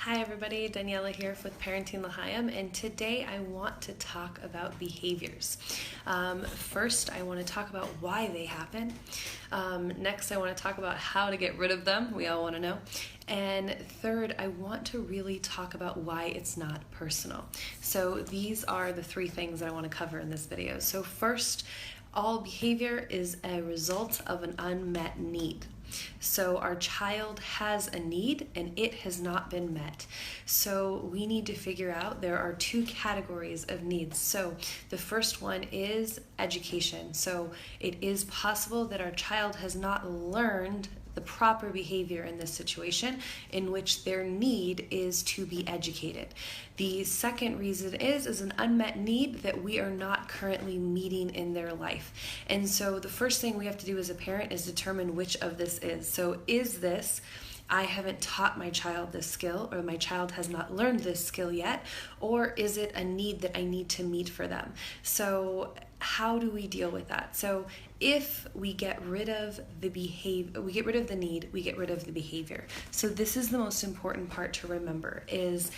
Hi everybody, Daniela here with Parenting L'Chaim, and today I want to talk about behaviors. First, I want to talk about why they happen. Next, I want to talk about how to get rid of them. We all want to know. And third, I want to really talk about why it's not personal. So these are the three things that I want to cover in this video. So first, all behavior is a result of an unmet need. So our child has a need and it has not been met. So we need to figure out there are two categories of needs. So the first one is education. So it is possible that our child has not learned the proper behavior in this situation in which their need is to be educated. The second reason is an unmet need that we are not currently meeting in their life. And so the first thing we have to do as a parent is determine which of this is. So is this, I haven't taught my child this skill, or my child has not learned this skill yet, or is it a need that I need to meet for them? So how do we deal with that? So if we get rid of the behavior, we get rid of the need, we get rid of the behavior. So this is the most important part to remember is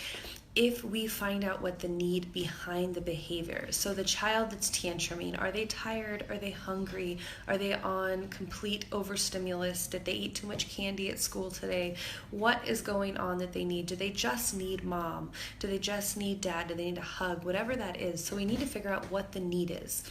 if we find out what the need behind the behavior. So the child that's tantruming, are they tired? Are they hungry? Are they on complete overstimulus? Did they eat too much candy at school today? What is going on that they need? Do they just need mom? Do they just need dad? Do they need a hug? Whatever that is. So we need to figure out what the need is.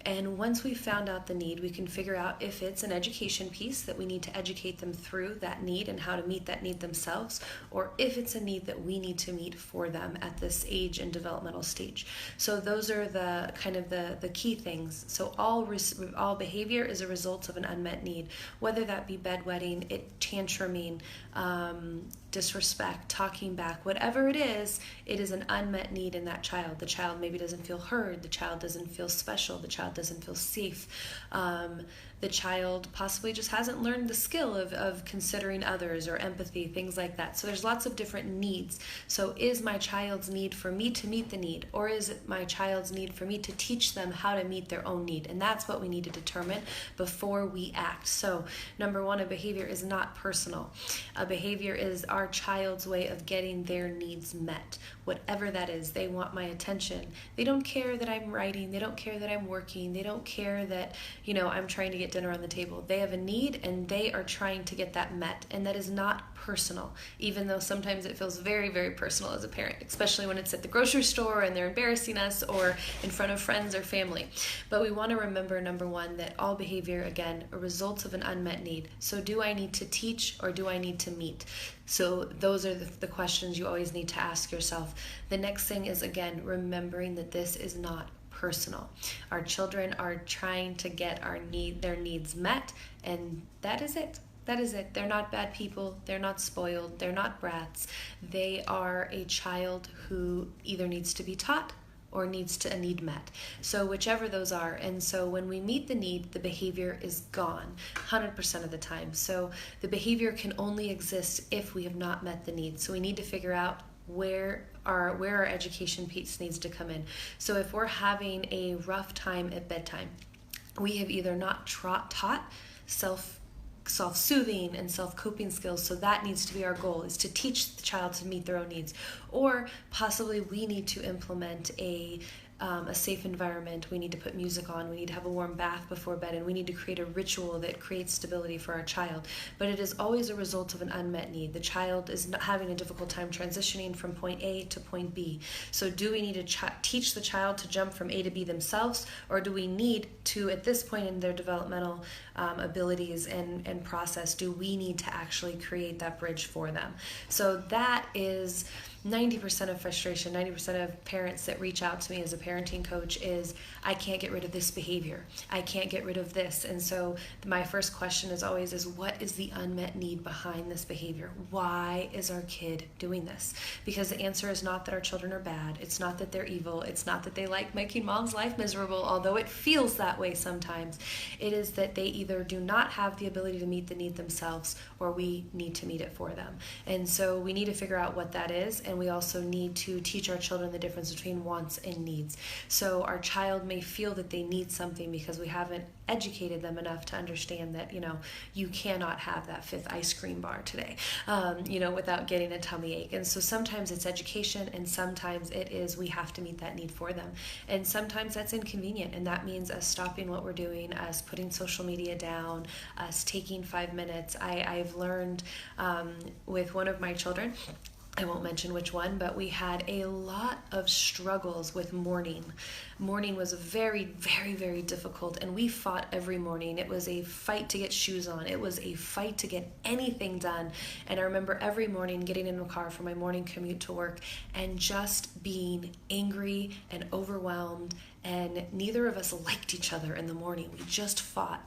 And once we found out the need, we can figure out if it's an education piece that we need to educate them through that need and how to meet that need themselves, or if it's a need that we need to meet for them at this age and developmental stage. So those are the kind of the key things. So all behavior is a result of an unmet need, whether that be bedwetting, tantruming, disrespect, talking back, whatever it is an unmet need in that child. The child maybe doesn't feel heard, the child doesn't feel special, the child doesn't feel safe. The child possibly just hasn't learned the skill of considering others or empathy, things like that. So there's lots of different needs. So is my child's need for me to meet the need, or is it my child's need for me to teach them how to meet their own need? And that's what we need to determine before we act. So number one, a behavior is not personal. A behavior is our child's way of getting their needs met. Whatever that is, they want my attention. They don't care that I'm writing. They don't care that I'm working. They don't care that, I'm trying to get dinner on the table. They have a need and they are trying to get that met. And that is not personal, even though sometimes it feels very, very personal as a parent, especially when it's at the grocery store and they're embarrassing us or in front of friends or family. But we want to remember, number one, that all behavior, again, a result of an unmet need. So do I need to teach or do I need to meet? So those are the questions you always need to ask yourself. The next thing is, again, remembering that this is not personal. Our children are trying to get their needs met, and that is it. That is it. They're not bad people. They're not spoiled. They're not brats. They are a child who either needs to be taught or needs a need met. So whichever those are. And so when we meet the need, the behavior is gone 100% of the time. So the behavior can only exist if we have not met the need. So we need to figure out where our education piece needs to come in. So if we're having a rough time at bedtime, we have either not taught self-soothing and self-coping skills, so that needs to be our goal, is to teach the child to meet their own needs. Or possibly we need to implement a safe environment. We need to put music on. We need to have a warm bath before bed, and we need to create a ritual that creates stability for our child. But it is always a result of an unmet need. The child is not having a difficult time transitioning from point A to point B. So do we need to teach the child to jump from A to B themselves, or do we need to, at this point in their developmental abilities and process, do we need to actually create that bridge for them? So that is 90% of frustration, 90% of parents that reach out to me as a parenting coach is, I can't get rid of this behavior. I can't get rid of this. And so my first question is always what is the unmet need behind this behavior? Why is our kid doing this? Because the answer is not that our children are bad. It's not that they're evil. It's not that they like making mom's life miserable, although it feels that way sometimes. It is that they either do not have the ability to meet the need themselves, or we need to meet it for them. And so we need to figure out what that is. And we also need to teach our children the difference between wants and needs. So our child may feel that they need something because we haven't educated them enough to understand that, you cannot have that fifth ice cream bar today, without getting a tummy ache. And so sometimes it's education, and sometimes it is we have to meet that need for them. And sometimes that's inconvenient, and that means us stopping what we're doing, us putting social media down, us taking 5 minutes. I've learned with one of my children, I won't mention which one, but we had a lot of struggles with morning. Morning was very, very, very difficult, and we fought every morning. It was a fight to get shoes on. It was a fight to get anything done. And I remember every morning getting in the car for my morning commute to work and just being angry and overwhelmed, and neither of us liked each other in the morning. We just fought.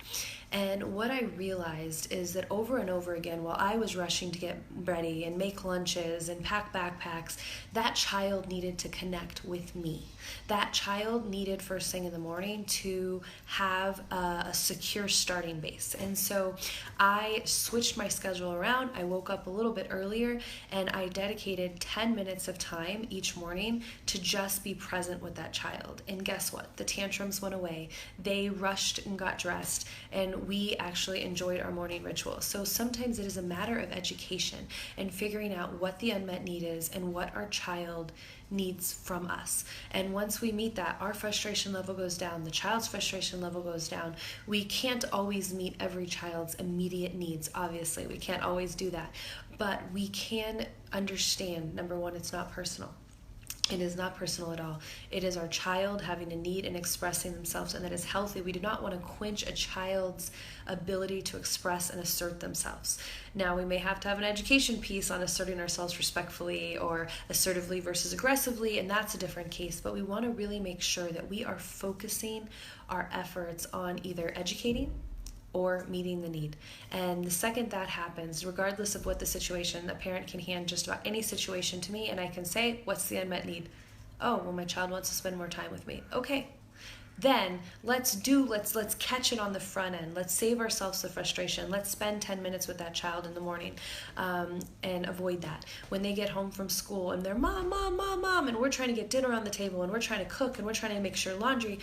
And what I realized is that over and over again, while I was rushing to get ready and make lunches and pack backpacks, that child needed to connect with me. That child needed first thing in the morning to have a secure starting base. And so I switched my schedule around. I woke up a little bit earlier, and I dedicated 10 minutes of time each morning to just be present with that child. And guess what? The tantrums went away. They rushed and got dressed, and we actually enjoyed our morning ritual. So sometimes it is a matter of education and figuring out what the unmet need is and what our child needs from us. And once we meet that, our frustration level goes down, the child's frustration level goes down. We can't always meet every child's immediate needs, obviously. We can't always do that. But we can understand, number one, it's not personal. It is not personal at all. It is our child having a need and expressing themselves, and that is healthy. We do not want to quench a child's ability to express and assert themselves. Now, we may have to have an education piece on asserting ourselves respectfully or assertively versus aggressively, and that's a different case. But we want to really make sure that we are focusing our efforts on either educating or meeting the need. And the second that happens, regardless of what the situation, a parent can hand just about any situation to me, and I can say, what's the unmet need? Oh, well, my child wants to spend more time with me. Okay. Then let's catch it on the front end. Let's save ourselves the frustration. Let's spend 10 minutes with that child in the morning and avoid that. When they get home from school and they're mom, and we're trying to get dinner on the table and we're trying to cook and we're trying to make sure laundry,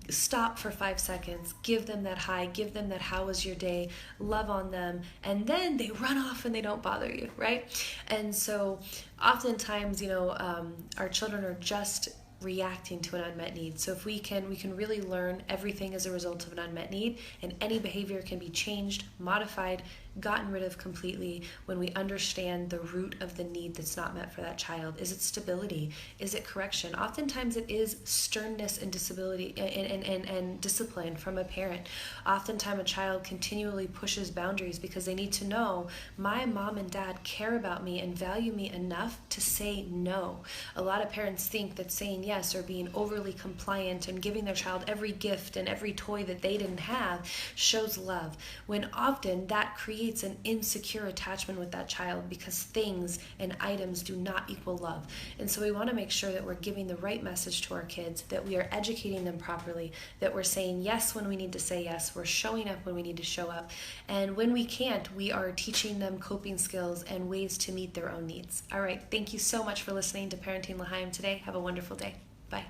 stop for 5 seconds, give them that hi, give them that how was your day, love on them, and then they run off and they don't bother you, right? And so oftentimes, our children are just reacting to an unmet need. So if we can really learn everything as a result of an unmet need, and any behavior can be changed, modified, gotten rid of completely when we understand the root of the need that's not met for that child. Is it stability? Is it correction? Oftentimes it is sternness and disability and discipline from a parent. Oftentimes a child continually pushes boundaries because they need to know my mom and dad care about me and value me enough to say no. A lot of parents think that saying yes or being overly compliant and giving their child every gift and every toy that they didn't have shows love, when often that creates an insecure attachment with that child because things and items do not equal love. And so we want to make sure that we're giving the right message to our kids, that we are educating them properly, that we're saying yes when we need to say yes, we're showing up when we need to show up, and when we can't, we are teaching them coping skills and ways to meet their own needs. All right, thank you so much for listening to Parenting L'Chaim today. Have a wonderful day. Bye.